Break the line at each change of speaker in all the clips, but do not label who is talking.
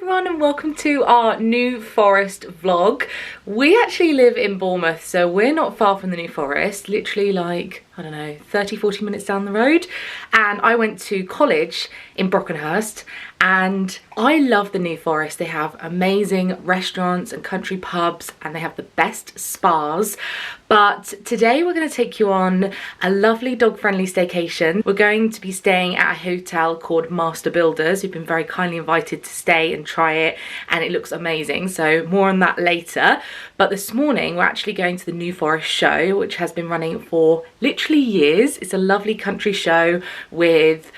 everyone and welcome to our New Forest vlog. We actually live in Bournemouth, so we're not far from the New Forest, literally like, I don't know, 30-40 minutes down the road. And I went to college in Brockenhurst and I love the New Forest. They have amazing restaurants and country pubs and they have the best spas. But today we're going to take you on a lovely dog-friendly staycation. We're going to be staying at a hotel called Master Builders. We've been very kindly invited to stay and try it and it looks amazing, so more on that later. But this morning we're actually going to the New Forest show, which has been running for literally years. It's a lovely country show with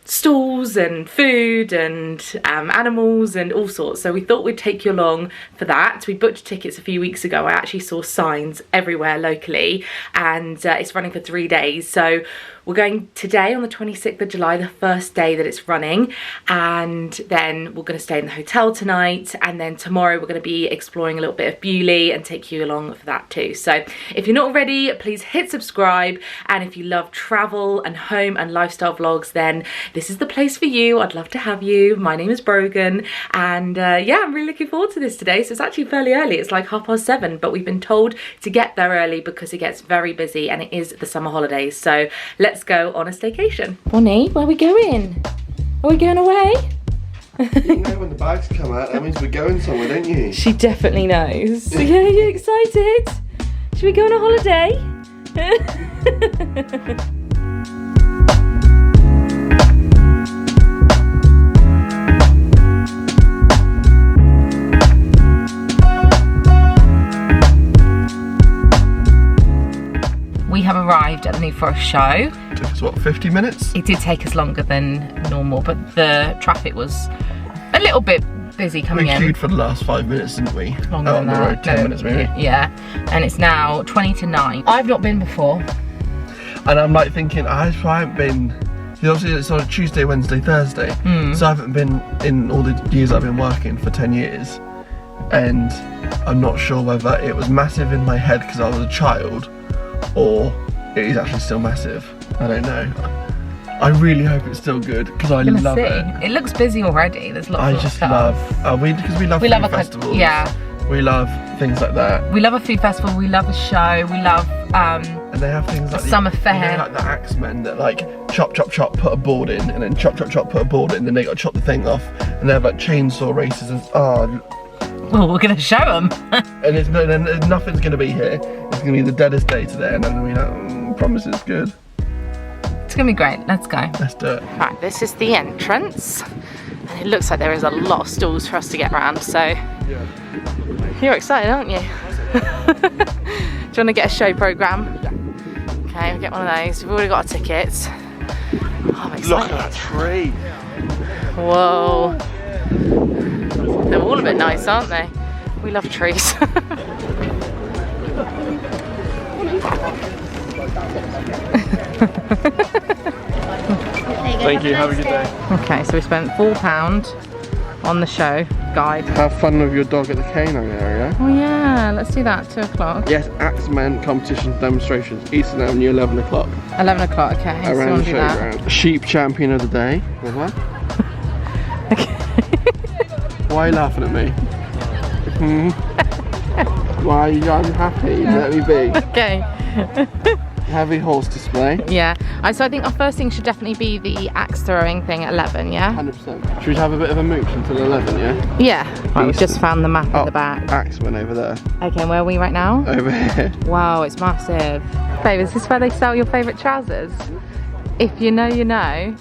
stalls and food and animals and all sorts, so we thought we'd take you along for that. We booked tickets a few weeks ago. I actually saw signs everywhere locally and it's running for 3 days, so we're going today on the 26th of July, the first day that it's running, and then we're going to stay in the hotel tonight, and then tomorrow we're going to be exploring a little bit of Beaulieu and take you along for that too. So if you're not already, please hit subscribe, and if you love travel and home and lifestyle vlogs, then this is the place for you. I'd love to have you. My name is Brogan, and yeah, I'm really looking forward to this today. So it's actually fairly early, it's like 7:30, but we've been told to get there early because it gets very busy and it is the summer holidays. So let's go on a staycation. Bonnie, where are we going? Are we going away?
You know when the bags come out, that means we're going somewhere, don't you?
She definitely knows. So yeah, are you excited? Should we go on a holiday? We have arrived at the New Forest show.
Took us what, 50 minutes?
It did take us longer than normal, but the traffic was a little bit busy coming in.
We queued for the last 5 minutes, didn't we?
Longer than that.
On the road, 10 minutes maybe.
Yeah, and it's now 20 to 9. I've not been before.
And I'm like thinking, I haven't been, obviously it's on a Tuesday, Wednesday, Thursday, so I haven't been in all the years I've been working for 10 years. And I'm not sure whether it was massive in my head because I was a child, or it is actually still massive. I don't know. I really hope it's still good because I love it.
It looks busy already. There's lots of stuff.
Because we love food festivals.
Yeah.
We love things like that.
We love a food festival. We love a show. We love
and they have things like
summer fair.
You know, like the axemen that like chop, chop, chop, put a board in, and then chop, chop, chop, put a board in, and then they got to chop the thing off, and they have like chainsaw races and
well, we're gonna show them.
And nothing's gonna be here. It's gonna be the deadest day today, and then we promise it's good.
It's gonna be great. Let's go.
Let's do it.
Right, this is the entrance, and it looks like there is a lot of stalls for us to get around. So
yeah.
You're excited, aren't you? Do you want to get a show program?
Yeah.
Okay, we'll get one of those. We've already got our tickets. Oh, I'm excited.
Look at that tree.
Whoa. They're all a bit nice, aren't they? We love trees.
Thank you, have a good day.
Okay, so we spent £4 on the show guide.
Have fun with your dog at the canine area.
Oh yeah, let's do that, 2 o'clock.
Yes, Axemen competitions, demonstrations, Eastern Avenue, 11 o'clock.
11 o'clock, okay.
Around
so
the showground. Sheep champion of the day.
Okay.
Why are you laughing at me? Why are you unhappy? Let me be.
Okay.
Heavy horse display.
Yeah. So I think our first thing should definitely be the axe throwing thing at 11, yeah?
100%. Should we have a bit of a mooch until 11, yeah?
Yeah. Right, we've just found the map at the back.
Axemen over there.
Okay, where are we right now?
Over here.
Wow, it's massive. Babe, is this where they sell your favourite trousers? If you know, you know.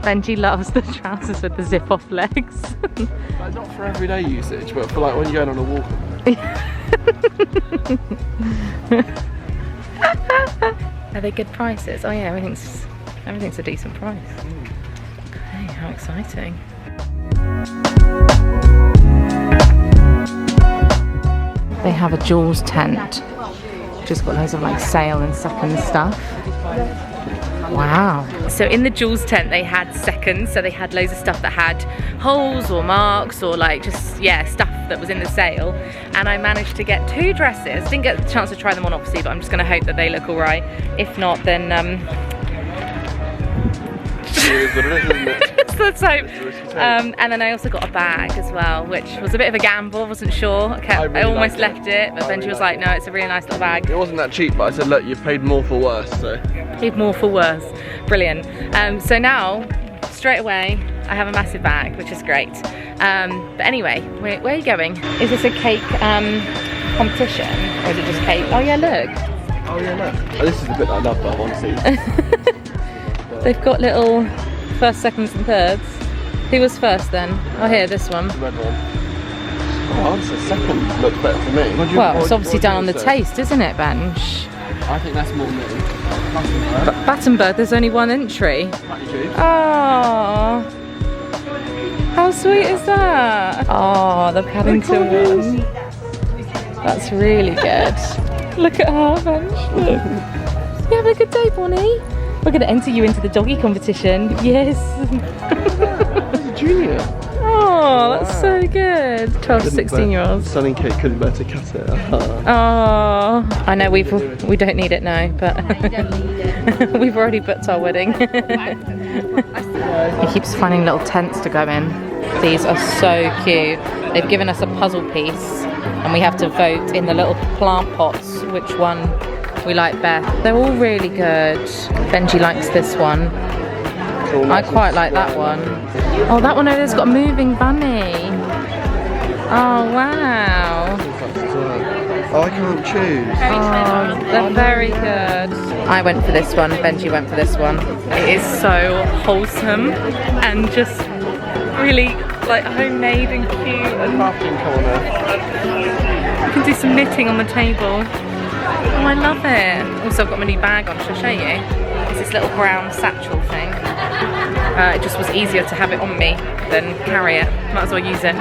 Benji loves the trousers with the zip off legs.
Like, not for everyday usage, but for like when you're going on a walk.
Are they good prices? Oh yeah, everything's a decent price. Okay, how exciting. They have a Jules tent, just got loads of like sail and sucking stuff. Wow. So in the Jules tent they had seconds, so they had loads of stuff that had holes or marks or like just, yeah, stuff that was in the sale. And I managed to get 2 dresses. Didn't get the chance to try them on obviously, but I'm just going to hope that they look alright. If not, then
It is what it is, isn't it?
Just the soap. And then I also got a bag as well, which was a bit of a gamble. I wasn't sure. I almost left it, but Benji was like, no, it's a really nice little bag.
It wasn't that cheap, but I said, look, you've paid more for worse, so.
Paid more for worse. Brilliant. So now, straight away, I have a massive bag, which is great. But anyway, where are you going? Is this a cake competition, or is it just cake? Oh yeah, look.
Oh yeah, look. Oh, this is the bit that I love, but I want to see.
They've got little first, seconds and thirds. Who was first then? Oh here, this one.
The red one. Oh, that's a second. Looks better for me.
Well, it's obviously down on the taste, isn't it, Benj?
I think that's more me.
Battenberg, there's only one entry. Oh, how sweet is that? Oh, the Paddington one. That's really good. Look at her, Benj. Look. You have a good day, Bonnie. We're going to enter you into the doggy competition. Yes.
Junior.
Oh, that's so good. 12 to 16-year-olds.
Sunny Kate couldn't bear to cut it.
Oh, I know we don't need it now, but we've already booked our wedding. He keeps finding little tents to go in. These are so cute. They've given us a puzzle piece, and we have to vote in the little plant pots which one we like best. They're all really good. Benji likes this one. I quite like that one. Oh, that one over there's got a moving bunny. Oh, wow.
Oh, I can't choose.
Oh, they're very good. I went for this one, Benji went for this one. It is so wholesome and just really like homemade and cute. And
Crafting corner.
you can do some knitting on the table. Oh, I love it. Also, I've got my new bag on. Shall I show you? It's this little brown satchel thing. It just was easier to have it on me than carry it. Might as well use it.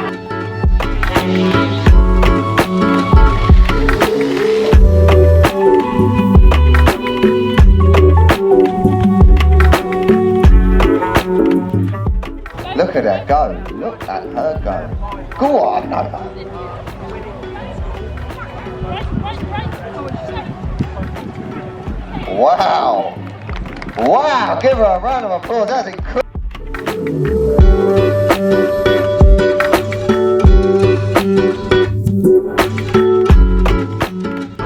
Look at her go. Look at her go. Go on, Nova. Wow. Wow. Give her a round of applause. That's incredible.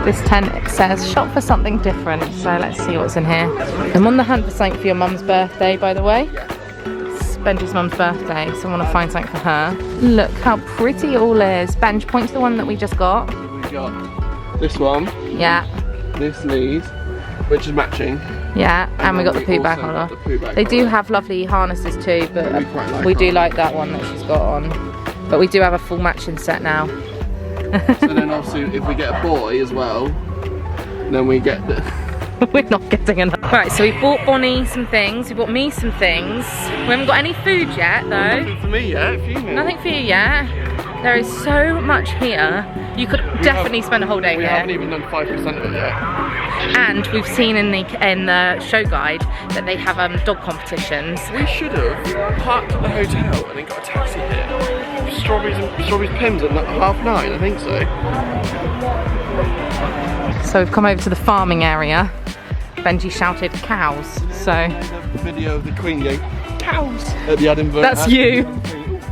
This tent says shop for something different, so let's see what's in here. I'm on the hunt for something for your mum's birthday, by the way. It's Benji's mum's birthday, so I want to find something for her. Look how pretty it all is. Benj, point to the one that we just got.
We got this one.
Yeah.
This lead, which is matching.
Yeah, and we got the poo bag holder. They do have lovely harnesses too, but we do like that one that she's got on. But we do have a full matching set now.
So then obviously if we get a boy as well, then we get the...
We're not getting enough. Right, so we bought Bonnie some things, we bought me some things. We haven't got any food yet though.
Nothing for me yet,
Nothing for you yet. There is so much here. You could definitely spend a whole day here.
We haven't even done 5% of it yet.
And we've seen in the show guide that they have dog competitions.
We should have parked at the hotel and then got a taxi here. Strawberries Pims at 9:30, I think so.
So we've come over to the farming area. Benji shouted cows, so...
The video of the Queen going, cows! At the Edinburgh.
That's you!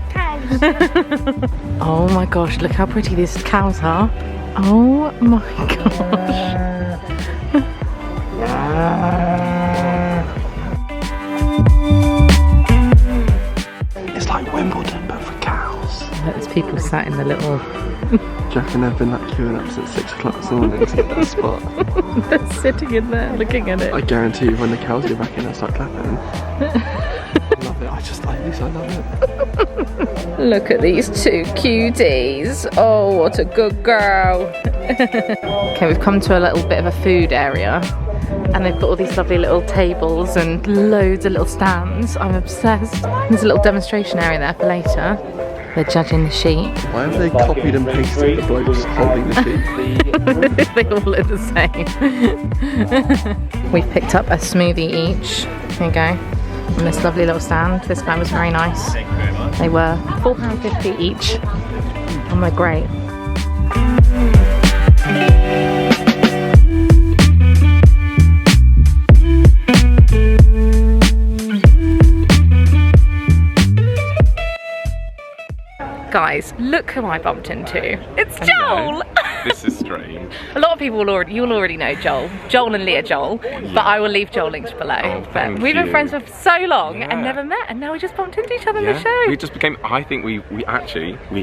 Cows!
Oh my gosh, look how pretty these cows are. Oh my gosh.
It's like Wimbledon, but for cows.
There's people sat in the little...
Do you reckon they've been like queuing up since 6 o'clock this morning to get that spot?
They're sitting in there looking at it.
I guarantee you when the cows go back in they'll start clapping. I love it, I just like this, I love it.
Look at these two cuties. Oh, what a good girl. Okay, we've come to a little bit of a food area. And they've got all these lovely little tables and loads of little stands. I'm obsessed. There's a little demonstration area there for later. They're judging the sheep.
Why have they copied and pasted the blokes holding the sheep?
They all look the same. We've picked up a smoothie each. Here you go. On this lovely little stand. This guy was very nice. They were £4.50 each. And they're great. Guys, look who I bumped into. It's Joel!
This is strange.
A lot of people you'll already know Joel. Joel and Leah Joel.
Yeah.
But I will leave Joel links below.
Oh,
but we've been friends for so long and never met, and now we just bumped into each other in the show.
We just became, I think we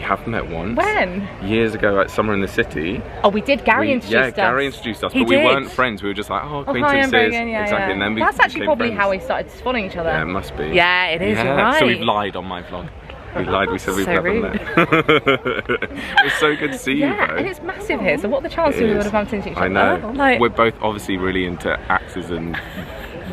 have met once.
When?
Years ago at Summer in the City.
Oh, we did. Gary introduced us.
Yeah, Gary introduced us,
He
but we
did.
weren't friends. We were just like, oh,
Hi, I'm
acquaintances.
Megan. Yeah,
exactly.
yeah.
And then we
That's actually
became
probably
friends.
how we started spotting each other.
Yeah, it must be.
Yeah, it is. You're right.
So we've lied on my vlog. We lied, we said we've
So
never
rude.
met. It's so good to see you,
Yeah,
though.
and it's massive here, so what are the chances
It
we would
is.
have bumped into each other?
I know.
Like,
We're both obviously really into axes and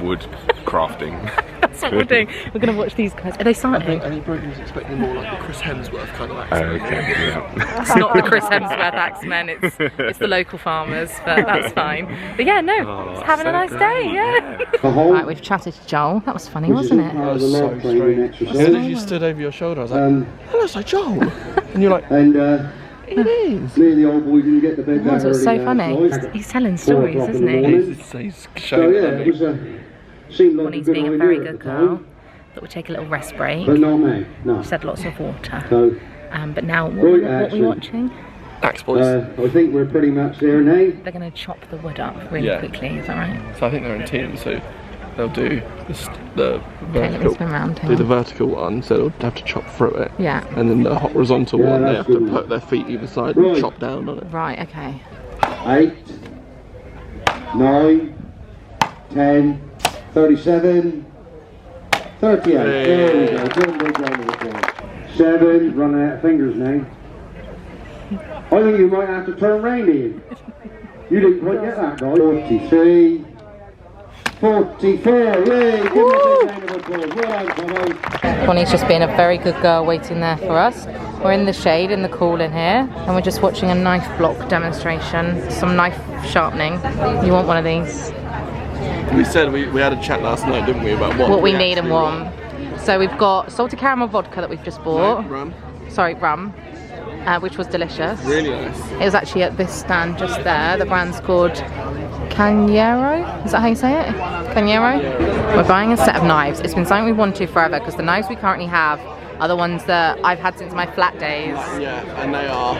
wood crafting.
that's what we're doing. We're going to watch these guys. Are they
I
signing?
think anybody was expecting more like a Chris Hemsworth kind of accent.
Okay, yeah.
It's not the Chris Hemsworth Axemen, it's the local farmers, but that's fine. But yeah, no, just having a nice day, yeah. Right, we've chatted to Joel. That was funny, wasn't it?
That was so strange. As if you stood over your shoulder, I was like, hello, it's like Joel. And you're like, it is.
Me and the old boy didn't get to bed
It was so funny. He's telling stories, isn't he?
He's
So
showing
yeah, it was seemed like
Bonnie's
a good
being a
idea
very
at
good
the
girl.
time,
That we'll take a little rest break.
but not me. No.
She's had lots of water.
So
But now, what
Right,
are we
actually.
watching?
Axe boys.
I think we're pretty much there now.
They're going to chop the wood up really
Yeah.
quickly, is that right?
So I think they're in teams, so they'll do the
Okay, let me
vertical.
spin round
Do
here.
the vertical one, so they'll have to chop through it.
Yeah.
And then the horizontal
Yeah,
one, they
that's
have to
good.
put their feet either side and
Right.
chop down on it.
Right, okay.
8, 9, 10, 37, 38. There we go. Good, good. 7, running out of fingers now. I think you might have to turn round Ian. You didn't quite get that, guy. 43, 44. Yay! Give me a big round of applause. Well done, Tommy.
Bonnie's just being a very good girl waiting there for us. We're in the shade, in the cool in here, and we're just watching a knife block demonstration, some knife sharpening. You want one of these?
We said we had a chat last night, didn't we, about
What we need and
actually
want. So we've got salted caramel vodka that we've just bought.
Rum.
Sorry, rum, which was delicious.
Really nice.
It was actually at this stand just there. The brand's called Cañero. Is that how you say it? Cañero? We're buying a set of knives. It's been something we wanted forever because the knives we currently have are the ones that I've had since my flat days.
Yeah, and they are.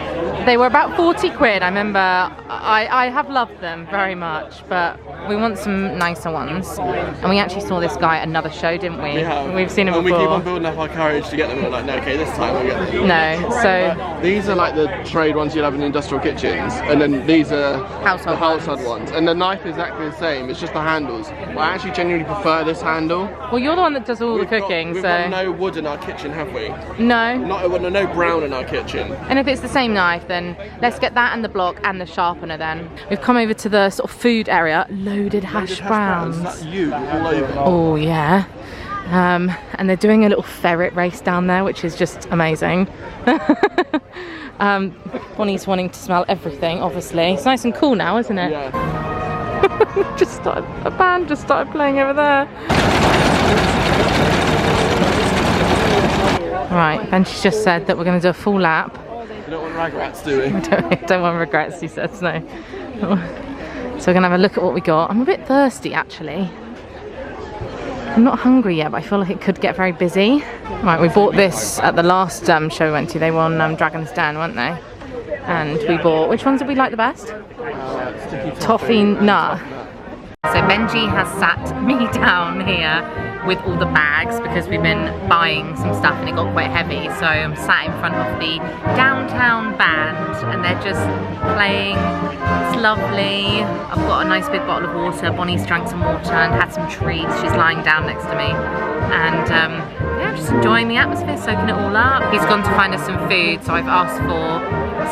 They were about 40 quid. I remember I have loved them very much, but we want some nicer ones. And we actually saw this guy at another show, didn't we?
We have.
We've seen him
and
before.
we keep on building up our courage to get them. We're like, no, okay, this time we'll get them.
No, so
These are like the trade ones you'd have in industrial kitchens, and then these are
Household
the household ones. And the knife is exactly the same, it's just the handles. But I actually genuinely prefer this handle.
well, you're the one that does all the cooking,
we've
so
got no wood in our kitchen, have we?
no.
No brown in our kitchen.
And if it's the same knife, then let's get that and the block and the sharpener then. We've come over to the sort of food area, loaded hash browns.
Is that you all over?
Oh yeah. And they're doing a little ferret race down there, which is just amazing. Bonnie's wanting to smell everything, obviously. It's nice and cool now, isn't it?
Yeah.
A band just started playing over there. Right, Benji's just said that we're going to do a full lap.
You don't want rag rats, do we?
Don't want regrets, he says, no. So we're going to have a look at what we got. I'm a bit thirsty, actually. I'm not hungry yet, but I feel like it could get very busy. Right, we bought this at the last show we went to. They were on Dragon's Den, weren't they? And we bought, which ones did we like the best? Toffee nut. So Benji has sat me down here with all the bags because we've been buying some stuff and it got quite heavy. So I'm sat in front of the downtown band and they're just playing. It's lovely. I've got a nice big bottle of water. Bonnie's drank some water and had some treats. She's lying down next to me. And yeah, just enjoying the atmosphere, soaking it all up. He's gone to find us some food, so I've asked for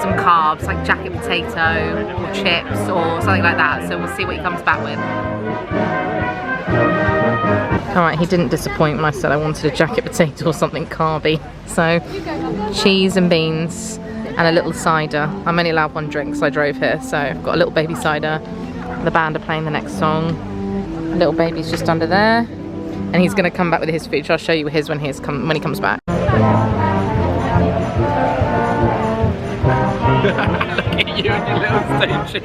some carbs like jacket potato or chips or something like that. So we'll see what he comes back with. Alright, he didn't disappoint when I said I wanted a jacket potato or something carby. So, cheese and beans and a little cider. I'm only allowed one drink, so I drove here. So I've got a little baby cider. The band are playing the next song. Little baby's just under there. And he's going to come back with his food. So I'll show you his when he comes back.
Look at you and your little station.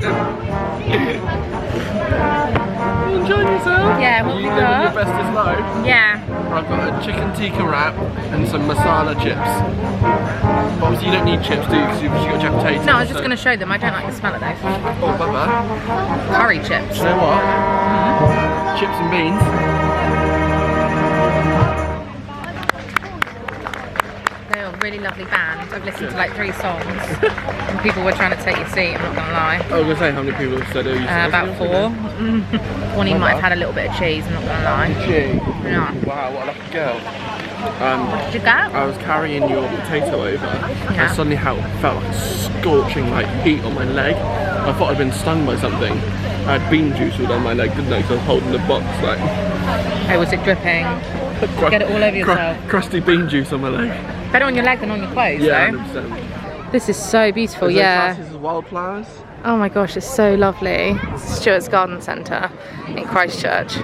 You enjoyed yourself?
Yeah, what we
You
got?
living your bestest life?
Yeah.
I've got a chicken tikka wrap and some masala chips. Obviously you don't need chips, do you? Because you've got jack potatoes.
No, I was just going to show them. I don't like the smell of those.
Oh, bubba.
Curry chips.
You know what? Chips and beans.
They're a really lovely band. I've listened to like 3 songs. And people were trying to take your seat, I'm not going to lie.
I was going to say how many people have said
About 4. Bonnie might have had a little bit of cheese, I'm not going to lie.
Gee.
Yeah.
Wow, what a lucky girl.
What did you get?
I was carrying your potato over
Yeah.
and suddenly felt like scorching like heat on my leg. I thought I'd been stung by something. I had bean juice all down my leg, didn't I? Because I was holding the box like...
Oh, was it dripping? Get it all over yourself.
Crusty bean juice on my leg.
Better on your leg than on your clothes,
Yeah,
though.
100%.
This is so beautiful,
Is there
yeah.
classes of wildflowers?
Oh my gosh, it's so lovely. Stewart's Garden Centre in Christchurch.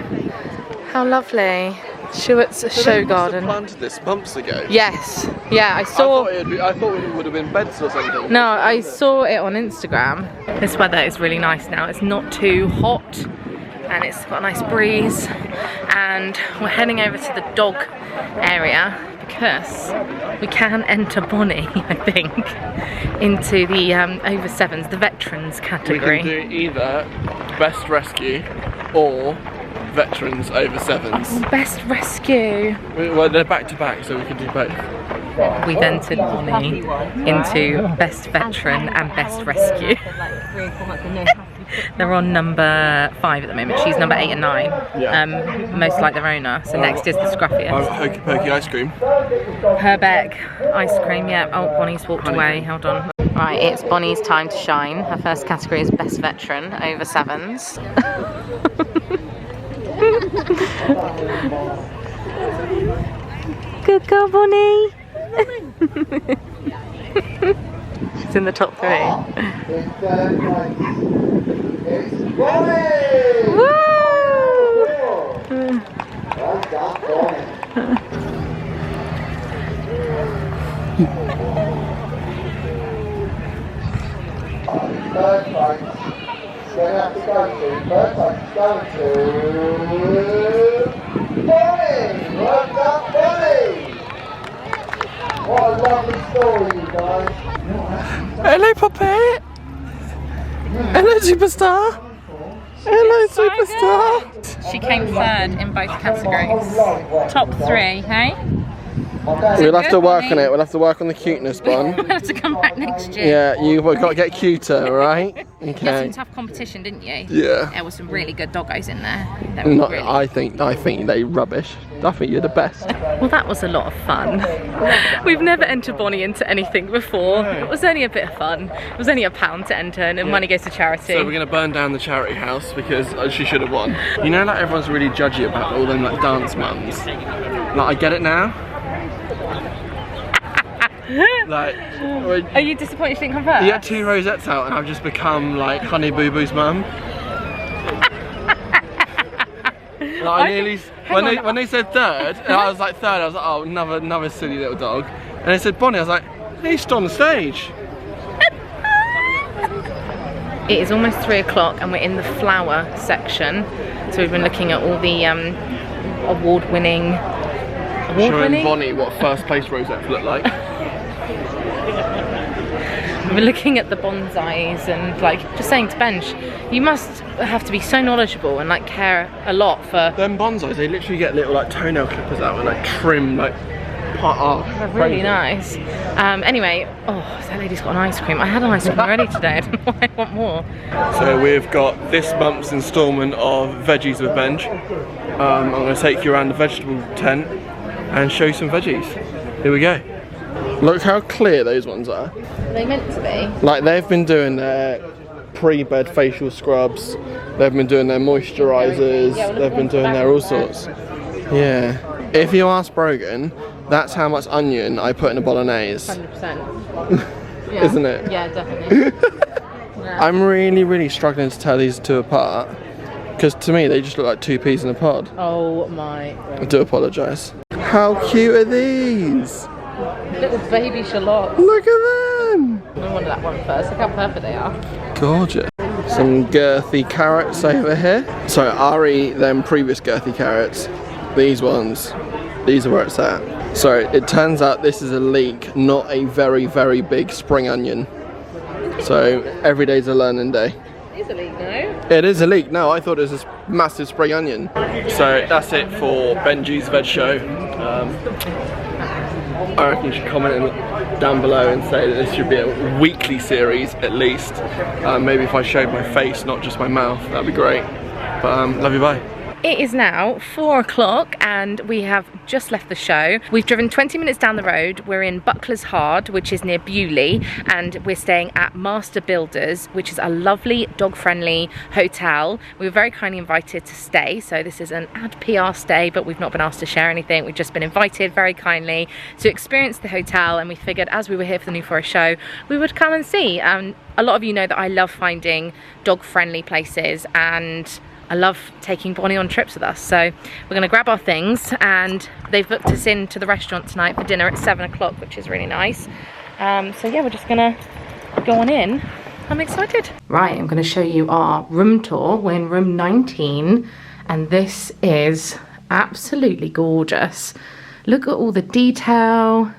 How lovely. Stewart's Show Garden.
Planted this months ago.
Yes, yeah, I saw.
I thought it would have been beds or something.
No, I saw it on Instagram. This weather is really nice now. It's not too hot and it's got a nice breeze. And we're heading over to the dog area because we can enter Bonnie, I think, into the over 7s, the veterans category.
We can do either best rescue or veterans over 7s.
Best rescue.
Well, they're back to back, so we can do both.
We've entered Bonnie into best veteran and best rescue. They're on number 5 at the moment. She's number 8 and 9.
Yeah.
Most like their owner. So next is the scruffiest.
I've got Hokey Pokey ice cream.
Herbeck ice cream. Yeah. Oh, Bonnie's walked away. Hold on. Right, it's Bonnie's time to shine. Her first category is best veteran over 7s. Good girl, Bonnie. She's in the top 3. Woo!
Third place, going to Bonnie! Well done, Bonnie! What a lovely story, you guys.
Hello, Puppet! Hello, Superstar! Hello, Superstar!
She came 3rd in both categories. Top 3, hey?
We'll have to work on it. We'll have to work on the cuteness, Bon.
We'll have to come back next year.
Yeah, you've got to get cuter, alright?
You had
Okay.
some tough competition, didn't you?
Yeah.
There were some really good doggos in there. They were
Not,
really...
I think they rubbish. I think you're the best.
Well, that was a lot of fun. We've never entered Bonnie into anything before. It was only a bit of fun. It was only £1 to enter and money goes to charity.
So we're going to burn down the charity house because she should have won. You know, like everyone's really judgy about all them like dance mums. Like, I get it now. Like,
Are you disappointed you didn't come first?
you get 2 rosettes out and I've just become like Honey Boo Boo's mum. Like, I nearly, when they said 3rd, and I was like 3rd, I was like, oh, another silly little dog. And they said Bonnie, I was like, hey, he's still on the stage.
It is almost 3 o'clock and we're in the flower section. So we've been looking at all the award-winning.
Showing Bonnie what first place rosettes look like.
We're looking at the bonsais and like just saying to Benj, you must have to be so knowledgeable and like care a lot for
Them bonsais, they literally get little like toenail clippers out and like trim like part off.
They're really nice. Anyway, oh, that lady's got an ice cream. I had an ice cream already today. I don't know why I want more.
So we've got this month's instalment of Veggies with Benj. I'm going to take you around the vegetable tent and show you some veggies. Here we go. Look how clear those ones are.
Are they meant to be?
Like they've been doing their pre-bed facial scrubs, they've been doing their moisturisers, they've been doing their all sorts. Yeah. If you ask Brogan, that's how much onion I put in a bolognese.
100%. Yeah.
Isn't it?
Yeah, definitely. Yeah.
I'm really struggling to tell these 2 apart. Because to me, they just look like 2 peas in a pod.
Oh my God.
I do apologise. How cute are these?
Little baby shallots.
Look at them!
I wanted that one first. Look how perfect they are.
Gorgeous. Some girthy carrots over here. So Ari, them previous girthy carrots. These ones These are where it's at. So it turns out this is a leek, not a very, very big spring onion. So every day's a learning day.
It is a leek, no?
It is a leek. No, I thought it was a massive spring onion. So that's it for Benji's veg show. I reckon you should comment down below and say that this should be a weekly series at least. Maybe if I showed my face, not just my mouth, that'd be great. But love you, bye.
It is now 4 o'clock and we have just left the show. We've driven 20 minutes down the road. We're in Buckler's Hard, which is near Beaulieu, and we're staying at Master Builders, which is a lovely dog-friendly hotel. We were very kindly invited to stay, so this is an ad PR stay, but we've not been asked to share anything. We've just been invited very kindly to experience the hotel, and we figured as we were here for the New Forest show, we would come and see. A lot of you know that I love finding dog-friendly places, and I love taking Bonnie on trips with us. So we're gonna grab our things, and they've booked us into the restaurant tonight for dinner at 7 o'clock, which is really nice. So yeah, we're just gonna go on in. I'm excited. Right, I'm gonna show you our room tour. We're in room 19, and this is absolutely gorgeous. Look at all the detail.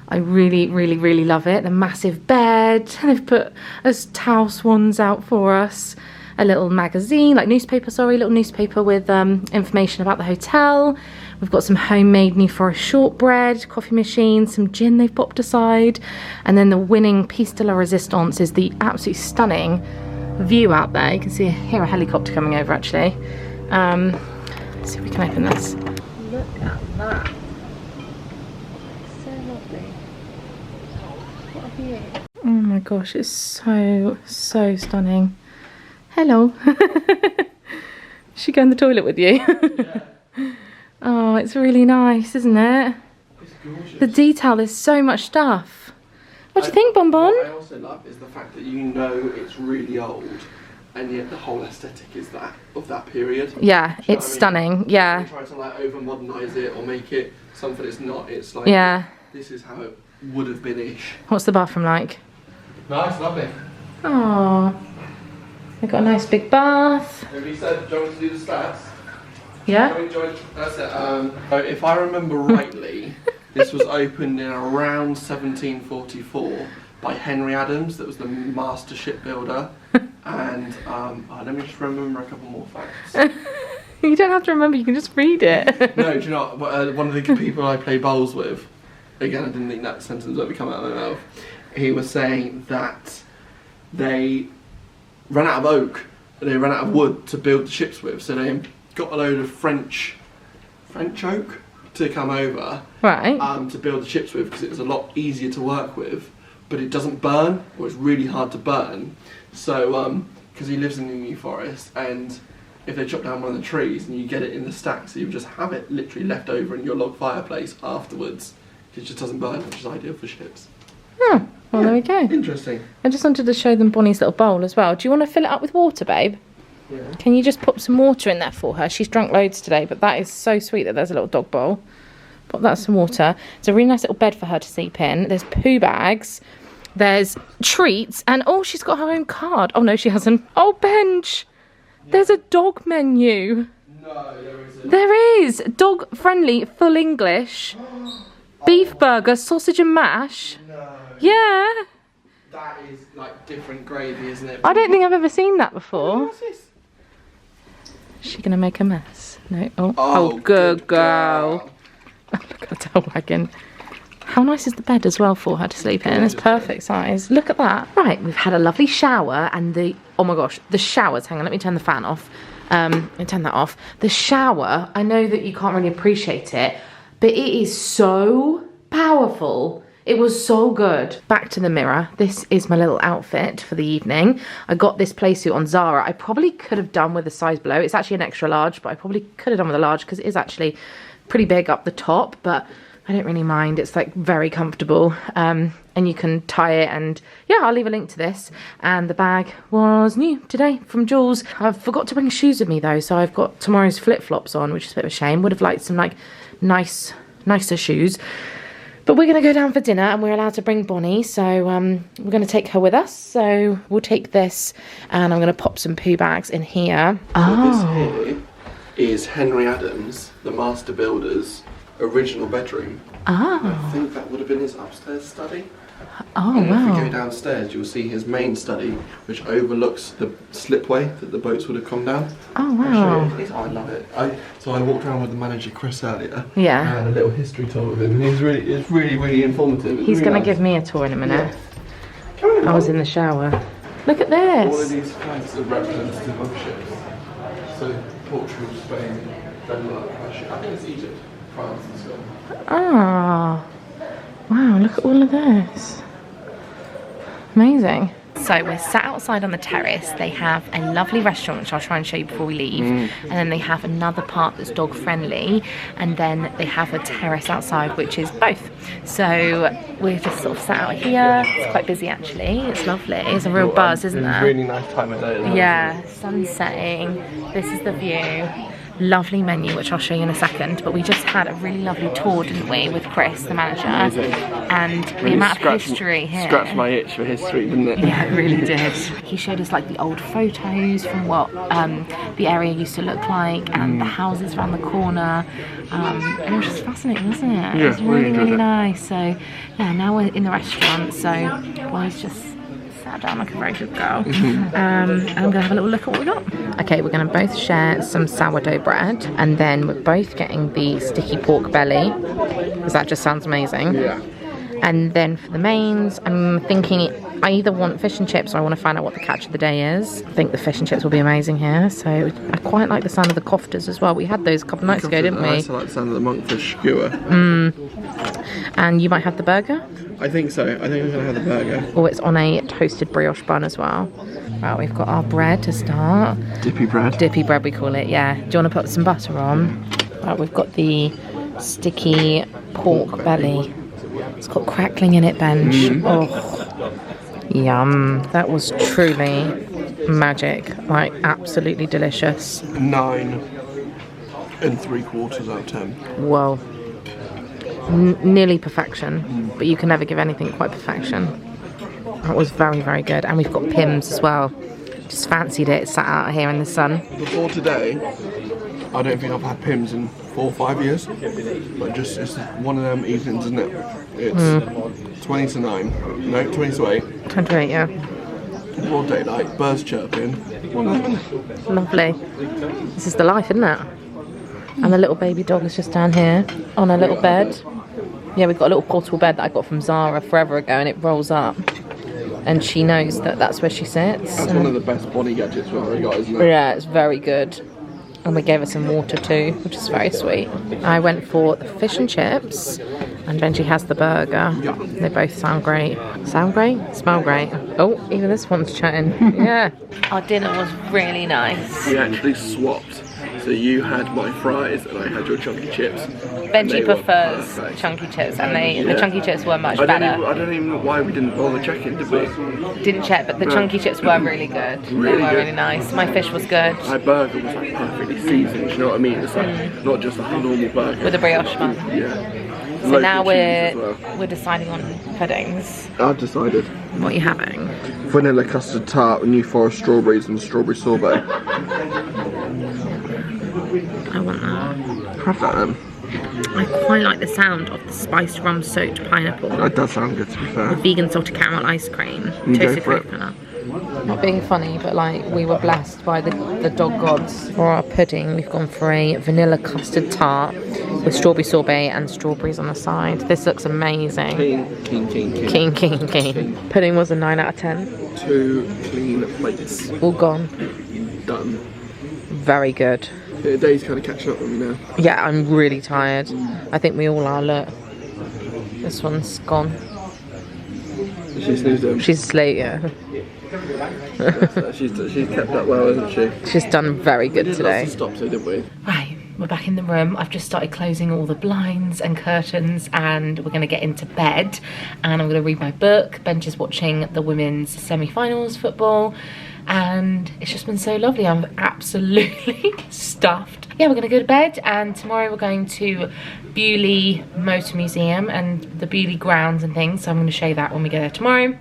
I really, really, really love it. The massive bed. They've put us towel swans out for us. A little magazine, like newspaper, sorry, little newspaper with information about the hotel. We've got some homemade New Forest shortbread, coffee machine, some gin they've popped aside. And then the winning piece de la resistance is the absolutely stunning view out there. You can hear a helicopter coming over actually. Let's see if we can open this. Look at that. So lovely. What a view. Oh my gosh, it's so, so stunning. Hello. She go in the toilet with you?
Yeah.
Oh, it's really nice, isn't it?
It's gorgeous.
The detail, there's so much stuff. What do you think, Bon Bon?
What I also love is the fact that you know it's really old, and yet the whole aesthetic is that of that period.
Yeah,
Do you know
it's
what I mean?
stunning. Yeah.
They try to like over modernise it or make it something it's not. It's like,
Yeah.
this is how it would have been ish.
What's the bathroom like?
Nice, lovely.
Oh, they've got a nice big bath.
Have you said, do you want to do the stats?
Yeah.
That's it. So if I remember rightly, this was opened in around 1744 by Henry Adams, that was the master shipbuilder. And let me just remember a couple more facts.
You don't have to remember, you can just read it.
No, do you know what, one of the people I play bowls with, again I didn't think that sentence would ever come out of my mouth, he was saying that they ran out of oak, they ran out of wood to build the ships with, so they got a load of French oak to come over,
Right.
to build the ships with, because it was a lot easier to work with, but it doesn't burn, or it's really hard to burn. So because he lives in the New Forest, and if they chop down one of the trees and you get it in the stack, so you just have it literally left over in your log fireplace afterwards, it just doesn't burn, which is ideal for ships.
Oh, well, there we go.
Interesting.
I just wanted to show them Bonnie's little bowl as well. Do you want to fill it up with water, babe?
Yeah.
Can you just pop some water in there for her? She's drunk loads today, but that is so sweet that there's a little dog bowl. Pop that some water. It's a really nice little bed for her to sleep in. There's poo bags. There's treats. And oh, she's got her own card. Oh, no, she hasn't. Oh, Benj. There's a dog menu.
No, there isn't.
There is. Dog friendly, full English. Beef burger, sausage and mash.
No.
Yeah.
That is like different gravy, isn't it?
I don't think I've ever seen that before.
What's this?
Is she going to make a mess? No. Oh,
Oh,
good girl. Oh, look at her tail wagging. How nice is the bed as well for her to sleep in? It's perfect size. Look at that. Right, we've had a lovely shower and oh my gosh, the showers. Hang on, let me turn the fan off. Turn that off. The shower, I know that you can't really appreciate it, but it is so powerful. It was so good. Back to the mirror. This is my little outfit for the evening. I got this play suit on Zara. I probably could have done with a size below. It's actually an extra large, but I probably could have done with a large because it is actually pretty big up the top, but I don't really mind. It's like very comfortable, and you can tie it, and yeah, I'll leave a link to this. And the bag was new today from Jules. I forgot to bring shoes with me though, so I've got tomorrow's flip-flops on, which is a bit of a shame. Would have liked some like nicer shoes. But we're going to go down for dinner, and we're allowed to bring Bonnie, so we're going to take her with us. So we'll take this, and I'm going to pop some poo bags in here.
This here is Henry Adams, the master builder's original bedroom.
Oh.
I think that would have been his upstairs study.
Oh,
and
wow.
if we go downstairs, you'll see his main study, which overlooks the slipway that the boats would have come down.
Oh, wow.
I love it. So I walked around with the manager Chris earlier.
Yeah.
And had a little history tour with him, and it's really informative.
He's going to give me a tour in a minute. Yeah. I was in the shower. Look at this.
All of these flags are representative of ships. So Portugal, Spain, Denmark, Russia. I think it's Egypt, France, and Scotland.
Ah. Wow, look at all of this. Amazing. So we're sat outside on the terrace. They have a lovely restaurant, which I'll try and show you before we leave. And then they have another part that's dog friendly. And then they have a terrace outside, which is both. So we're just sort of sat out here. It's quite busy actually. It's lovely. It's a real buzz, isn't there?
Really nice time of day.
Yeah, sun setting. This is the view. Lovely menu, which I'll show you in a second, but we just had a really lovely tour, didn't we, with Chris, the manager. Amazing. And the amount of history here.
Scratched my itch for history, didn't it?
Yeah, it really did. He showed us like the old photos from what the area used to look like, and the houses around the corner. And it was just fascinating, wasn't it?
Yeah,
it was really, really
it.
nice. So yeah, now we're in the restaurant, so Boy's just sat down like a very good girl. And I'm going to have a little look at what we got. Okay, we're going to both share some sourdough bread, and then we're both getting the sticky pork belly, because that just sounds amazing.
Yeah.
And then for the mains, I'm thinking I either want fish and chips or I want to find out what the catch of the day is. I think the fish and chips will be amazing here. So I quite like the sound of the koftas as well. We had those a couple of nights ago, didn't we?
I also like the sound of the monkfish skewer.
And you might have the burger?
I think so. I think I'm going to have the burger.
Or it's on a toasted brioche bun as well. Right, we've got our bread to start.
Dippy bread.
Dippy bread we call it, yeah. Do you want to put some butter on? Right, we've got the sticky pork belly. It's got crackling in it, Benj. Oh, yum. That was truly magic. Like, absolutely delicious.
9 3/4 out of 10.
Whoa. Nearly perfection, but you can never give anything quite perfection. That was very, very good. And we've got Pims as well. Just fancied it, sat out here in the sun.
Before today, I don't think I've had Pims in 4 or 5 years. But just, it's one of them evenings, isn't it? It's 20 to 9. No, 20 to 8.
10 to 8, yeah.
Broad daylight, birds chirping.
Lovely. This is the life, isn't it? And the little baby dog is just down here on a little bed. Yeah, we've got a little portable bed that I got from Zara forever ago, and it rolls up. And she knows that that's where she sits.
That's one of the best body gadgets we've ever got, isn't it?
Yeah, it's very good. And we gave her some water too, which is very sweet. I went for the fish and chips, and Benji has the burger.
Yeah.
They both sound great. Sound great? Smell great. Oh, even this one's chatting. Yeah. Our dinner was really nice.
We actually swapped. So you had my fries and I had your chunky chips.
Benji prefers chunky chips, and the chunky chips were much better.
I don't even know why we didn't bother checking, did we?
Didn't check, but the chunky chips were really good. They were really nice. My fish was good.
My burger was like perfectly seasoned, you know what I mean? It's like not just like a normal burger.
With a brioche bun.
Yeah.
So now we're deciding on puddings.
I've decided.
What are you having?
Vanilla custard tart with New Forest strawberries and strawberry sorbet.
I want that.
Have that then.
I quite like the sound of the spiced rum soaked pineapple.
That does sound good, to be fair.
Vegan salted caramel ice cream.
Go
Toasted
for it.
coconut. Not being funny, but like we were blessed by the dog gods. For our pudding, we've gone for a vanilla custard tart with strawberry sorbet and strawberries on the side. This looks amazing. Keen. Pudding was a 9 out of 10.
2 clean plates.
All gone.
Done.
Very good.
The day's kind of catching up with me now.
Yeah, I'm really tired. I think we all are. Look, this one's gone.
She's snoozed him.
She's asleep, yeah.
She's kept up well, hasn't she?
She's done very good today.
We did lots of stops, didn't we?
Right, we're back in the room. I've just started closing all the blinds and curtains, and we're going to get into bed. And I'm going to read my book. Benj is watching the women's semi-finals football, and it's just been so lovely. I'm absolutely stuffed. Yeah, we're going to go to bed, and tomorrow we're going to Beaulieu Motor Museum and the Beaulieu grounds and things. So I'm going to show you that when we get there tomorrow.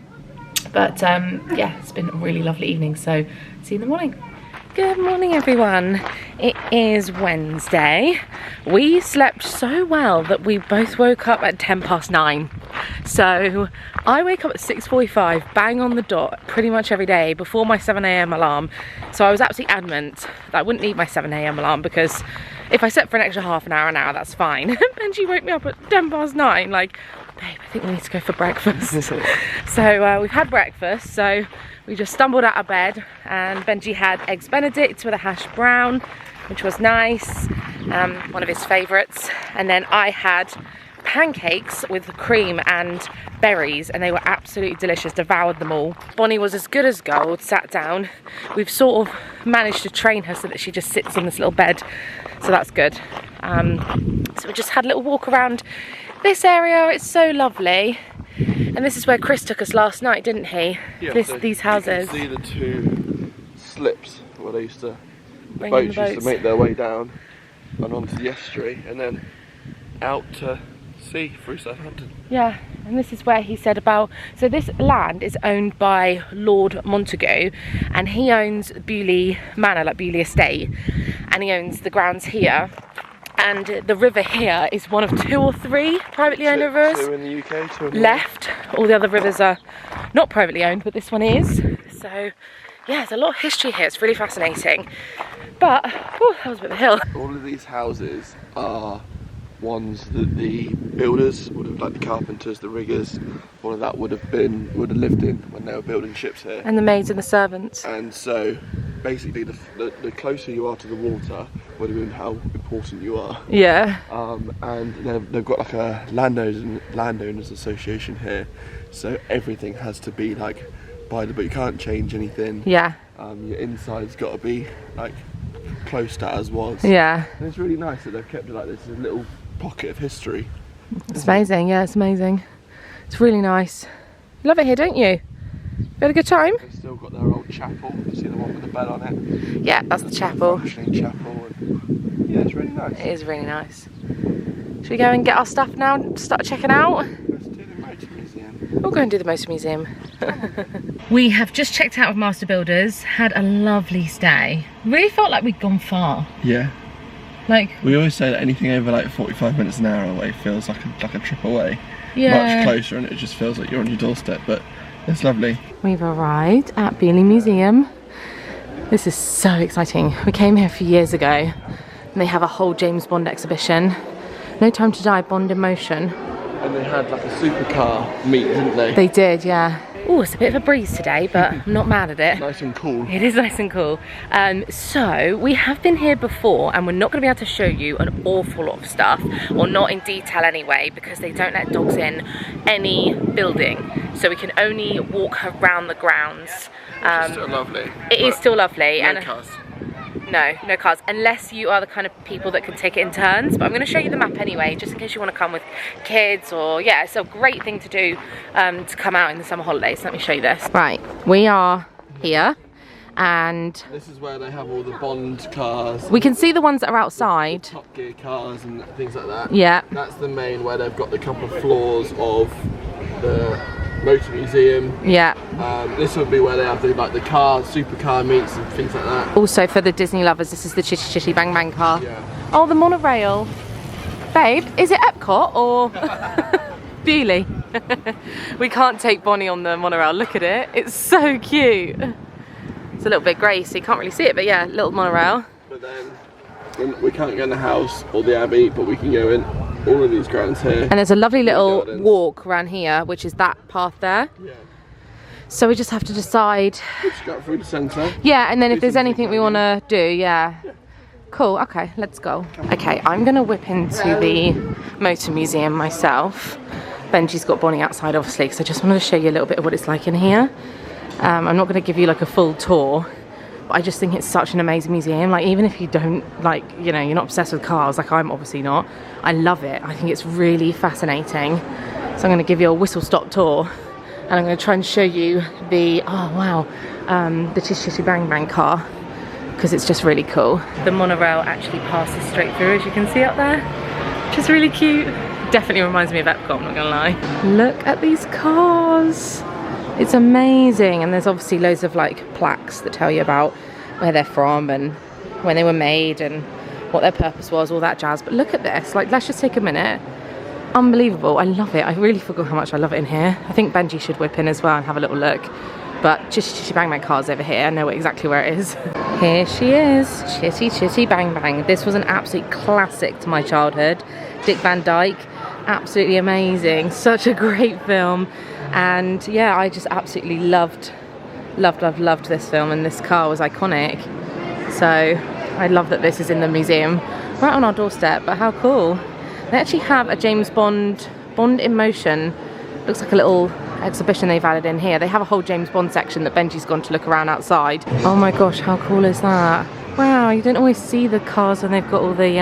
But yeah, it's been a really lovely evening, so see you in the morning. Good morning, everyone. It is Wednesday. We slept so well that we both woke up at 9:10. So I wake up at 6:45, bang on the dot, pretty much every day before my 7 a.m. alarm. So I was absolutely adamant that I wouldn't need my 7 a.m. alarm, because if I slept for an extra half an hour, that's fine. And she woke me up at 9:10, like, babe, I think we need to go for breakfast. So we've had breakfast, so we just stumbled out of bed, and Benji had eggs Benedict with a hash brown, which was nice, one of his favourites. And then I had pancakes with cream and berries, and they were absolutely delicious. Devoured them all. Bonnie was as good as gold, sat down. We've sort of managed to train her so that she just sits on this little bed, so that's good. So we just had a little walk around this area. It's so lovely. And this is where Chris took us last night, didn't he?
Yeah,
These houses.
You can see the two slips where they used to, the
Bring in
boats
the
used to
boats.
make their way down and onto the estuary and then out to sea through Southampton.
Yeah, and this is where he said about, so this land is owned by Lord Montagu, and he owns Beaulieu Manor, like Beaulieu Estate, and he owns the grounds here. And the river here is one of 2 or 3 privately owned rivers.
2 in the UK, 2 in the
Left. All the other rivers are not privately owned, but this one is. So yeah, there's a lot of history here. It's really fascinating. But whew, that was a bit of a hill.
All of these houses are ones that the builders would have, like the carpenters, the riggers, all of that would have lived in when they were building ships here.
And the maids and the servants.
And so basically the closer you are to the water would have been how important you are.
Yeah.
And they've got like a landowners association here, so everything has to be like by the book. You can't change anything.
Yeah.
Your inside's got to be like close to as was.
Yeah.
And it's really nice that they've kept it like this, a little pocket of history.
It's amazing. Yeah, it's amazing. It's really nice. You love it here, don't you? You had a good time?
They've still got their old chapel. You see the one with the bell on it?
Yeah, that's the chapel.
Functioning chapel. And yeah, it's really nice.
It is really nice. Should we go and get our stuff now and start checking out?
Let's do the Motor Museum.
We'll go and do the Motor Museum. We have just checked out of Master Builders, had a lovely stay. Really felt like we'd gone far.
Yeah.
Like,
We always say that anything over like 45 minutes an hour away feels like a trip away.
yeah.
Much closer, and it just feels like you're on your doorstep, but it's lovely.
We've arrived at Beaulieu Museum. This is so exciting. We came here a few years ago, and they have a whole James Bond exhibition. No Time to Die, Bond in Motion.
And they had like a supercar meet, didn't they?
They did, yeah. Oh, it's a bit of a breeze today, but I'm not mad at it.
Nice and cool.
It is nice and cool. So we have been here before, and we're not going to be able to show you an awful lot of stuff, or not in detail anyway, because they don't let dogs in any building. So we can only walk around the grounds.
It's still lovely.
It is still lovely.
No
And
cars.
no cars, unless you are the kind of people that can take it in turns. But I'm going to show you the map anyway, just in case you want to come with kids, or yeah, it's a great thing to do to come out in the summer holidays. Let me show you this. Right, we are here, and
This is where they have all the Bond cars.
we can see the ones that are outside.
Top Gear cars and things like that.
Yeah.
That's the main, where they've got the couple of floors of the Motor Museum.
Yeah.
This would be where they have the car, supercar meets and things like that.
Also for the Disney lovers, this is the Chitty Chitty Bang Bang car.
Yeah.
Oh, the monorail. Babe, is it Epcot or Beaulieu? We can't take Bonnie on the monorail. Look at it. It's so cute. It's a little bit grey, so you can't really see it, but yeah, little monorail.
But then we can't go in the house or the Abbey, but we can go in all of these grounds here.
And there's a lovely little
Gardens.
walk around here, which is that path there.
Yeah.
So we just have to decide.
Just go through the centre.
Yeah, and then if
Do
there's
something
anything we
like
want to do, yeah. Cool, okay, let's go. Okay, I'm going to whip into the Motor Museum myself. Benji's got Bonnie outside, obviously, because I just wanted to show you a little bit of what it's like in here. I'm not going to give you like a full tour, but I just think it's such an amazing museum. Like, even if you don't, like, you know, you're not obsessed with cars, like I'm obviously not, I love it. I think it's really fascinating. So I'm going to give you a whistle-stop tour, and I'm going to try and show you the, oh wow, the Chitty Chitty Bang Bang car, because it's just really cool. The monorail actually passes straight through, as you can see up there, which is really cute. Definitely reminds me of Epcot, I'm not gonna lie. Look at these cars. It's amazing, and there's obviously loads of like plaques that tell you about where they're from and when they were made and what their purpose was, all that jazz. But look at this, like, let's just take a minute. Unbelievable. I love it. I really forgot how much I love it in here. I think Benji should whip in as well and have a little look. But Chitty Bang Bang car's over here. I know exactly where it is. Here she is, Chitty Bang Bang. This was an absolute classic to my childhood. Dick Van Dyke, absolutely amazing. Such a great film. And yeah, I just absolutely loved this film, and this car was iconic. So I love that this is in the museum right on our doorstep. But how cool. They actually have a James Bond in Motion. Looks like a little exhibition they've added in here. They have a whole James Bond section that Benji's gone to look around outside. Oh my gosh, how cool is that? Wow, you don't always see the cars when they've got all the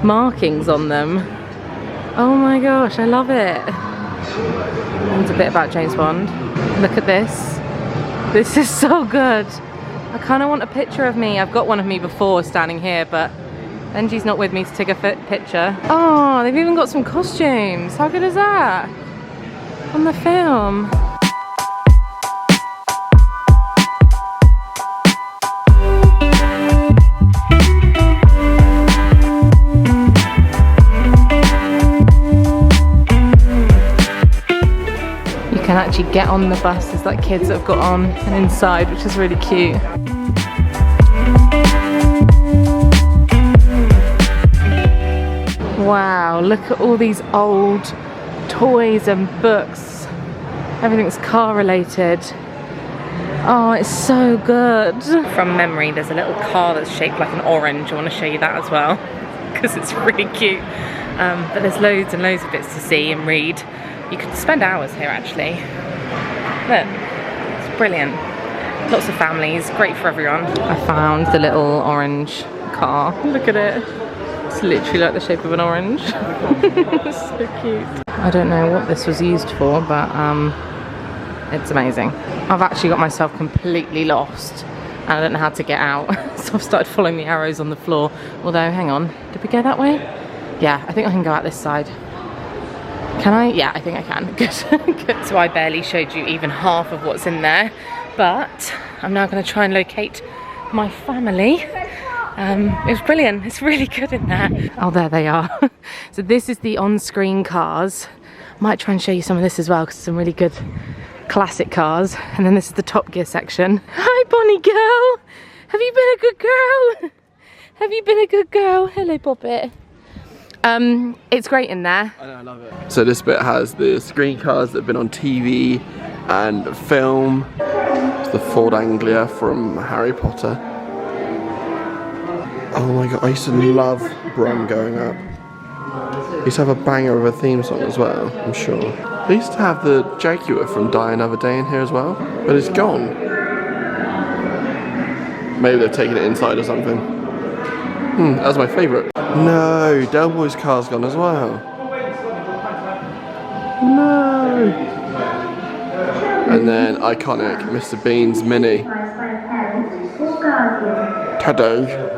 markings on them. Oh my gosh, I love it. And a bit about James Bond. Look at this. This is so good. I kind of want a picture of me. I've got one of me before standing here, but Benji's not with me to take a picture. Oh, they've even got some costumes. How good is that? On the film. You can actually get on the bus. There's like kids that have got on and inside, which is really cute. Wow, look at all these old toys and books. Everything's car related. Oh, it's so good. From memory, there's a little car that's shaped like an orange. I want to show you that as well, because it's really cute. But there's loads and loads of bits to see and read. You could spend hours here actually. Look, it's brilliant. Lots of families, great for everyone. I found the little orange car. Look at it. It's literally like the shape of an orange. It's so cute. I don't know what this was used for, but it's amazing. I've actually got myself completely lost and I don't know how to get out. So I've started following the arrows on the floor. Although, hang on, did we go that way? Yeah, I think I can go out this side. Can I? Yeah, I think I can. Good. Good. So I barely showed you even half of what's in there, but I'm now going to try and locate my family. It's brilliant. It's really good in there. Oh, there they are. So this is the on-screen cars. Might try and show you some of this as well, because some really good classic cars. And then this is the Top Gear section. Hi, Bonnie girl. Have you been a good girl? Have you been a good girl? Hello, Bobbit. It's great in there.
I know, I love it. So this bit has the screen cars that have been on TV and film. It's the Ford Anglia from Harry Potter. Oh my god, I used to love Brum going up. He used to have a banger of a theme song as well, I'm sure. They used to have the Jaguar from Die Another Day in here as well, but it's gone. Maybe they've taken it inside or something. That was my favourite. No, Del Boy's car's gone as well. No. And then iconic Mr. Bean's Mini. Ta-da.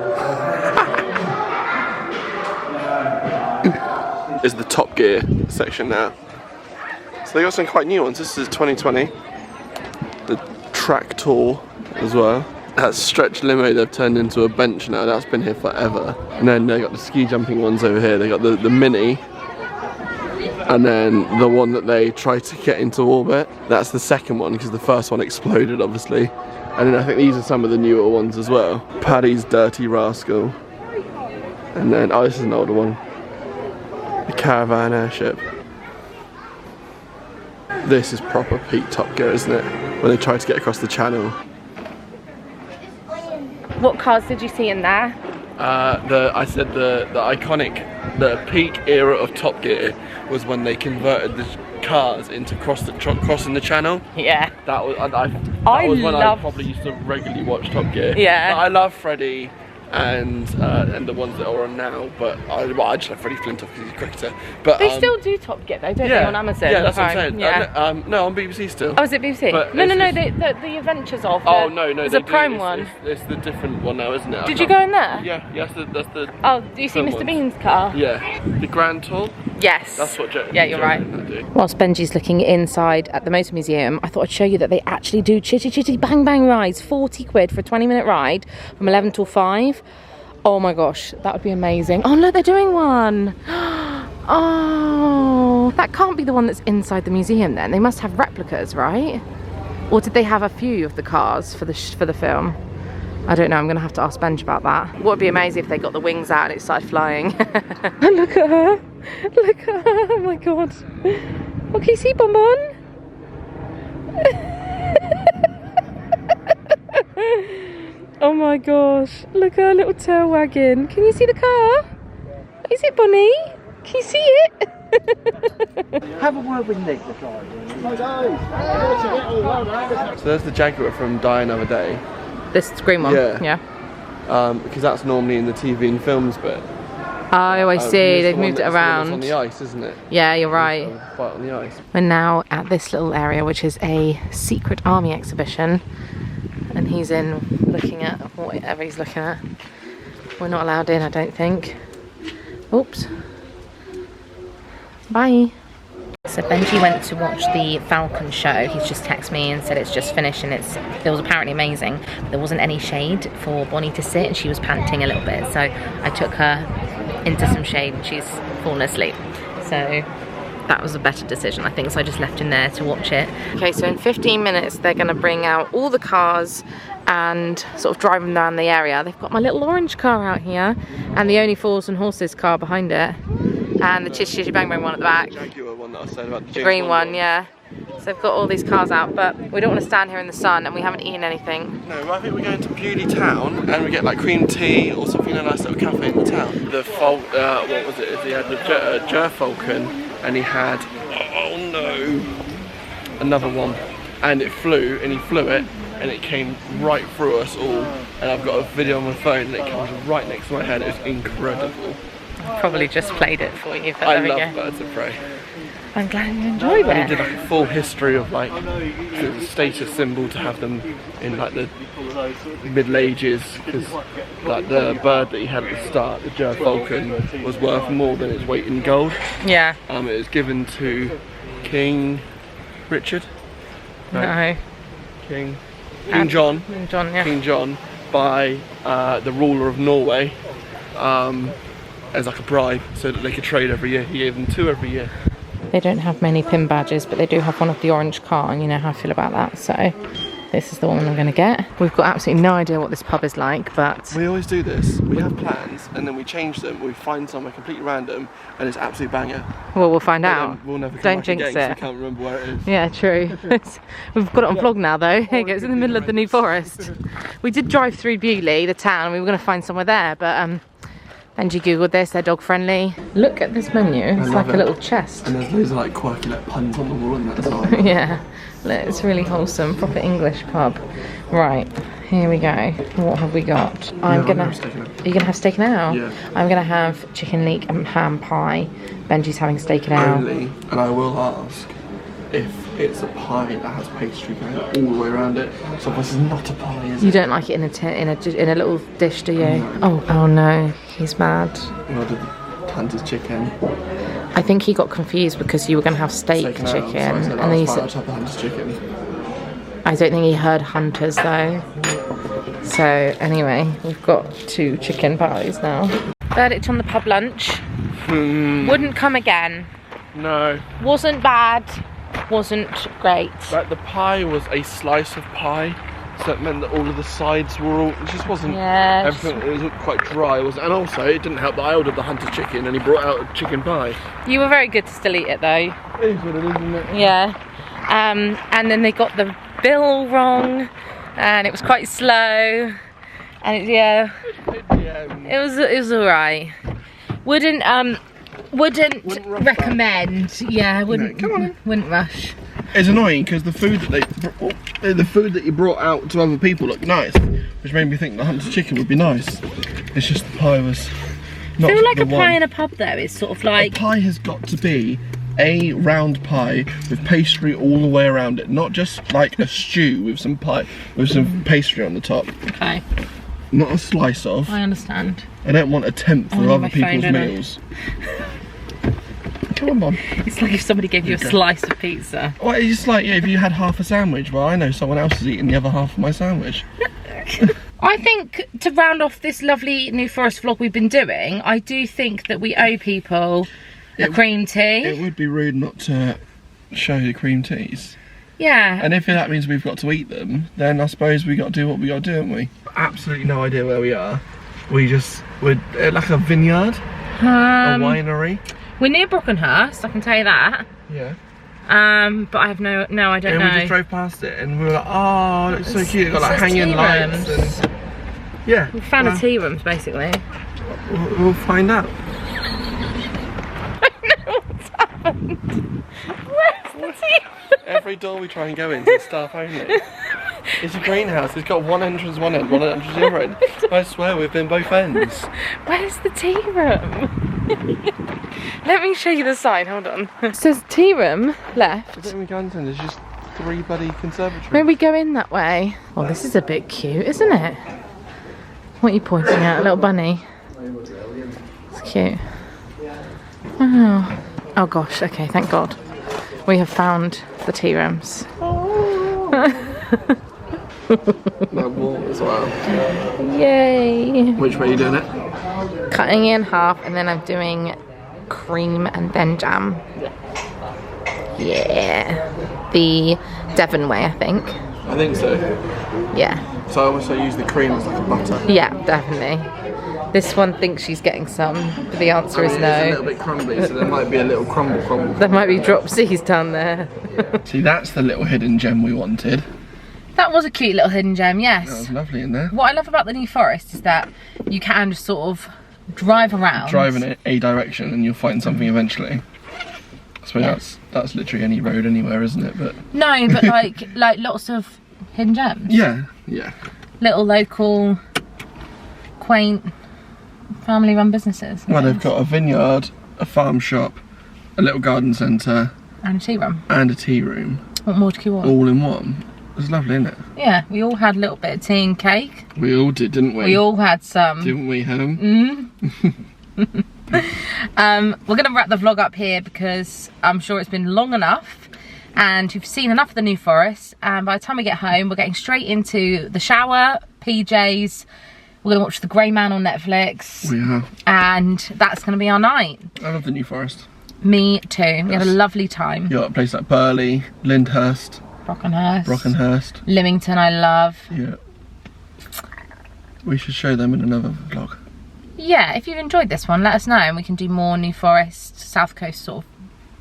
Is the Top Gear section now. So they got some quite new ones. This is 2020. The Track Tour as well. That stretch limo they've turned into a bench now. That's been here forever. And then they got the ski jumping ones over here. They got the Mini. And then the one that they tried to get into orbit. That's the second one because the first one exploded obviously. And then I think these are some of the newer ones as well. Paddy's Dirty Rascal. And then, oh, this is an older one. The Caravan Airship. This is proper peak Top Gear, isn't it? When they tried to get across the channel.
What cars did you see in there?
I said the iconic, the peak era of Top Gear was when they converted the cars into crossing the channel. Yeah. That was when I probably used to regularly watch Top Gear.
Yeah.
But I love Freddie and the ones that are on now, but I just like Freddie Flintoff because he's a cricketer. But
they still do Top Gear though, don't they, on Amazon?
Yeah, that's what I'm saying.
Yeah.
No, on BBC still.
Oh, is it BBC?
But
No, the Adventures of.
Oh no,
there's a Prime one.
It's the different one now, isn't it?
Did you go in there?
Yeah, yes, that's the.
Oh, do you see Mr. Bean's car?
Yeah, the Grand Tour.
Yes.
That's what
yeah, you're right. Whilst Benji's looking inside at the Motor Museum, I thought I'd show you that they actually do Chitty Bang Bang rides, 40 quid for a 20-minute ride from 11 till 5. Oh my gosh, that would be amazing. Oh look, they're doing one. Oh, that can't be the one that's inside the museum then. They must have replicas, right? Or did they have a few of the cars for the film? I don't know, I'm gonna have to ask Benji about that. What would be amazing if they got the wings out and it started flying. Look at her, look at her, oh my god. Oh, can you see Bonbon? Oh my gosh, look at her little tail wagging. Can you see the car? Is it Bonnie? Can you see it?
Have a word with Nick.
So there's the Jaguar from Die Another Day.
This green one?
Yeah. Because that's normally in the TV and films bit.
Oh, I see, they've moved it
It's
around.
on the ice, isn't it?
Yeah, you're right.
Fight on the ice.
We're now at this little area, which is a secret army exhibition. And he's in looking at whatever he's looking at. We're not allowed in, I don't think. Oops. Bye. So Benji went to watch the Falcon show. He's just texted me and said it's just finished and it was apparently amazing. But there wasn't any shade for Bonnie to sit and she was panting a little bit. So I took her into some shade and she's fallen asleep. So that was a better decision, I think. So I just left him there to watch it. Okay, so in 15 minutes they're gonna bring out all the cars and sort of drive them around the area. They've got my little orange car out here and the Only Fools and Horses car behind it. And the Chitty Chitty Bang Bang one at the back.
Jaguar one that I said about the
Green one, yeah. So they've got all these cars out, but we don't want to stand here in the sun and we haven't eaten anything.
No, I think we're going to Beaulieu town and we get like cream tea or something in a nice little cafe in the town. The what was it? He had the Gerfalcon and he had, oh no, another one. And it flew and he flew it and it came right through us all. And I've got a video on my phone and it comes right next to my head. It was incredible.
Probably just played it for you, but
I
there we
love
go.
Birds of Prey.
I'm glad you enjoyed it.
And he did like a full history of like the status symbol to have them in like the Middle Ages, because like the bird that he had at the start, the Gerfalcon, was worth more than its weight in gold.
Yeah.
It was given to King Richard.
No.
King John.
King John, yeah.
King John by the ruler of Norway. As like a bribe so that they could trade every year. He gave them 2 every year.
They don't have many pin badges, but they do have one of the orange car, and you know how I feel about that, so this is the one I'm going to get. We've got absolutely no idea what this pub is like, but...
We always do this. We have plans, and then we change them. We find somewhere completely random, and it's absolute banger.
Well, we'll find out.
We'll never come
Don't
back
jinx
again, 'cause
it.
we can't remember where it is.
Yeah, true. We've got it on vlog now, though. Here you go, it's in the middle of the New Forest. We did drive through Beaulieu, the town, and we were going to find somewhere there, but... Benji googled this, they're dog friendly. Look at this menu, it's like a little chest.
And there's loads of like quirky like puns on the wall and that as well.
Yeah, look, it's really wholesome, proper English pub. Right, here we go. What have we got? Are you gonna have steak and ale?
Yeah.
I'm gonna have chicken leek and ham pie. Benji's having steak and ale.
Only, and I will ask if it's a pie that has pastry going all the way around it. So this is not a pie, is it?
You don't like it in a little dish, do you? No. Oh no, he's mad.
We ordered Hunter's chicken.
I think he got confused because you were going to have steak
and
chicken,
and
then he said,
Hunter's chicken.
I don't think he heard Hunters though. So anyway, we've got 2 chicken pies now. Verdict on the pub lunch. Wouldn't come again.
No.
Wasn't bad. Wasn't great.
Like the pie was a slice of pie, so it meant that all of the sides were all. It just wasn't.
Yeah.
Everything it was quite dry, wasn't? And also, it didn't help that I ordered the Hunter chicken and he brought out a chicken pie.
You were very good to still eat it though.
It is what it is, isn't it?
Yeah. And then they got the bill wrong, and it was quite slow. And it was alright. Wouldn't recommend. Yeah, wouldn't.
Come on.
Wouldn't rush.
It's annoying because the food that you brought out to other people looked nice, which made me think the Hunter's chicken would be nice. It's just the pie was not.
I feel like
the
a pie in a pub though is sort of like.
A pie has got to be a round pie with pastry all the way around it, not just like a stew with some pastry on the top.
Okay.
Not a slice of.
I understand.
I don't want a tenth of other people's meals. Come on, Mom.
It's like if somebody gave you a slice of pizza.
Well, it's just like, yeah, if you had half a sandwich, well, I know someone else is eating the other half of my sandwich.
I think to round off this lovely New Forest vlog we've been doing, I do think that we owe people a cream tea.
It would be rude not to show the cream teas.
Yeah.
And if that means we've got to eat them, then I suppose we got to do what we got to do, haven't we? Absolutely no idea where we are. We're at like a vineyard, a winery.
We're near Brockenhurst, I can tell you that.
Yeah.
But I have no, I don't know.
And we just drove past it and we were like, oh, it's so cute. It got like hanging lights. And, yeah.
We found a tea rooms basically.
We'll find out.
I know what's happened. Where's the tea room?
Every door we try and go into is staff only. It's a greenhouse. It's got one entrance one end, one entrance the other end. I swear we've been both ends.
Where's the tea room? Let me show you the sign, hold on. It says tea room left.
I don't think we go into, there's just 3 bloody conservatories.
Maybe we go in that way. Oh, this is a bit cute, isn't it? What are you pointing at? A little bunny? It's cute. Oh. Oh gosh, okay, thank God. We have found the tea rooms.
That wall as well.
Yay!
Which way are you doing it?
Cutting in half and then I'm doing cream and then jam. Yeah. The Devon way, I think.
I think so.
Yeah.
So I also use the cream as like a butter.
Yeah, definitely. This one thinks she's getting some, but the answer is
It's a
no.
little bit crumbly, so there might be a little crumble.
There might be dropsies down there.
See, that's the little hidden gem we wanted.
That was a cute little hidden gem, yes.
That was lovely in there.
What I love about the New Forest is that you can just sort of drive around.
Drive in a direction and you'll find something eventually. I suppose that's literally any road anywhere, isn't it? But
no, but like lots of hidden gems.
yeah.
Little local, quaint, family-run businesses.
Well, they've got a vineyard, a farm shop, a little garden centre,
and a tea room.
and a tea room,
What more do you want?
all in one. It was lovely, isn't it?
Yeah, we all had a little bit of tea and cake.
We all did, didn't we?
We all had some.
Didn't we, Helen?
We're going to wrap the vlog up here because I'm sure it's been long enough and you've seen enough of the New Forest, and by the time we get home we're getting straight into the shower, PJs, we're going to watch The Grey Man on Netflix.
We are.
And that's going to be our night.
I love the New Forest.
Me too. We had a lovely time.
You got a place like Burley, Lyndhurst, Brockenhurst,
Lymington I love.
Yeah. We should show them in another vlog.
Yeah, if you've enjoyed this one, let us know and we can do more New Forest, South Coast sort of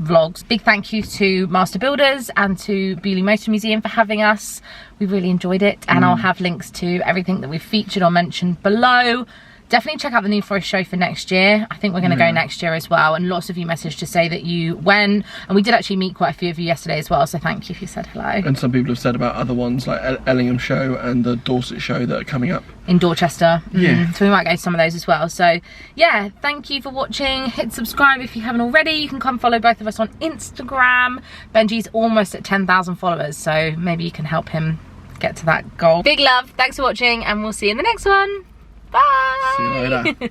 vlogs. Big thank you to Master Builders and to Beaulieu Motor Museum for having us. We really enjoyed it, and I'll have links to everything that we've featured or mentioned below. Definitely check out the New Forest show for next year. I think we're going to go next year as well, and lots of you messaged to say that you went, and we did actually meet quite a few of you yesterday as well, so thank you if you said hello.
And some people have said about other ones like Ellingham show and the Dorset show that are coming up.
In Dorchester.
Yeah.
So we might go to some of those as well. So yeah, thank you for watching. Hit subscribe if you haven't already. You can come follow both of us on Instagram. Benji's almost at 10,000 followers, so maybe you can help him get to that goal. Big love, thanks for watching, and we'll see you in the next one. Bye.
See you later.